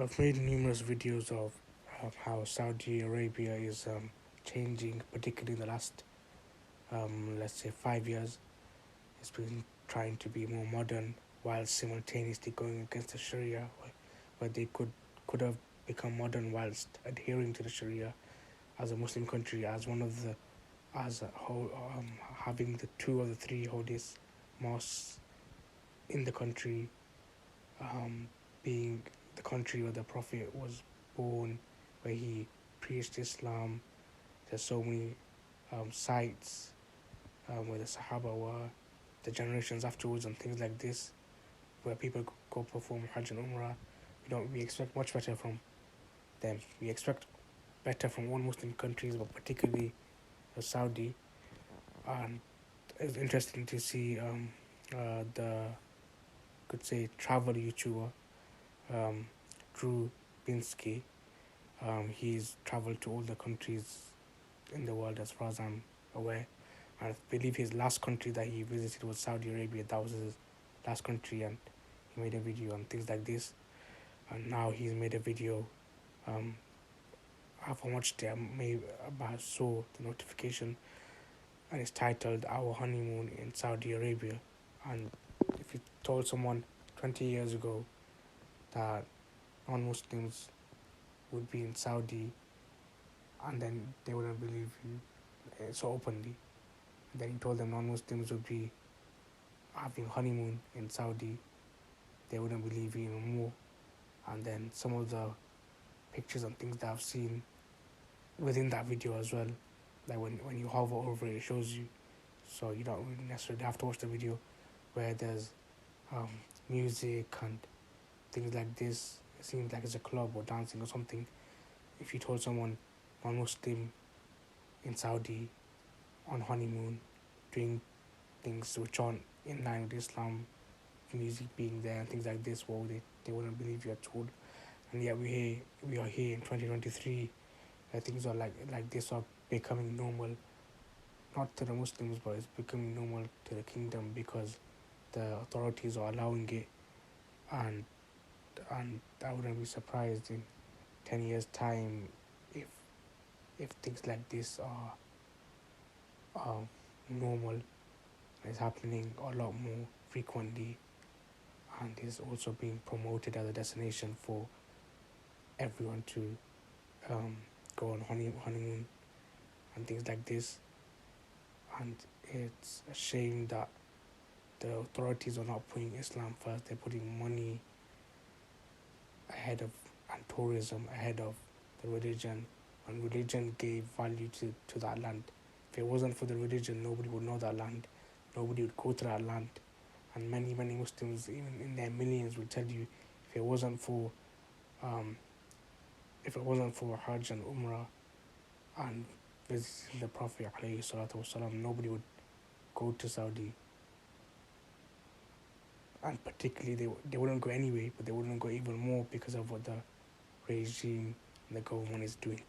I've made numerous videos of how Saudi Arabia is changing, particularly in the last, let's say, 5 years. It's been trying to be more modern while simultaneously going against the Sharia, where they could have become modern whilst adhering to the Sharia as a Muslim country, as one of the as a whole, having the two of the three holiest mosques in the country, being the country where the Prophet was born, where he preached Islam. There's so many sites where the Sahaba were, the generations afterwards, and things like this, where people go perform Hajj and Umrah. We expect much better from them. We expect better from all Muslim countries, but particularly Saudi. And it's interesting to see the could say travel YouTuber um, Drew Binsky. He's traveled to all the countries in the world as far as I'm aware. I believe his last country that he visited was Saudi Arabia. That was his last country, and he made a video on things like this. And now he's made a video. I've watched it. Maybe I saw the notification, and it's titled "Our Honeymoon in Saudi Arabia." And if you told someone 20 years ago that non-Muslims would be in Saudi, and then they wouldn't believe you so openly. And then you told them non-Muslims would be having honeymoon in Saudi, they wouldn't believe you even more. And then some of the pictures and things that I've seen within that video as well, like when you hover over it, it shows you. So you don't really necessarily have to watch the video where there's um, music and things like this. It seems like it's a club or dancing or something. If you told someone non-Muslim in Saudi on honeymoon, doing things which aren't in line with Islam, music being there and things like this, well, they wouldn't believe you at all. And yet we are here in 2023, where things are like this are becoming normal, not to the Muslims, but it's becoming normal to the kingdom because the authorities are allowing it, and I wouldn't be surprised in 10 years' time if things like this are normal. It's happening a lot more frequently, and is also being promoted as a destination for everyone to go on honeymoon and things like this. And it's a shame that the authorities are not putting Islam first. They're putting money ahead of and tourism ahead of the religion, and religion gave value to that land. If it wasn't for the religion, nobody would know that land, nobody would go to that land. And many Muslims, even in their millions, would tell you if it wasn't for um, Hajj and Umrah and visiting the Prophet ﷺ, nobody would go to Saudi. And particularly, they wouldn't go anyway, but they wouldn't go even more because of what the regime and the government is doing.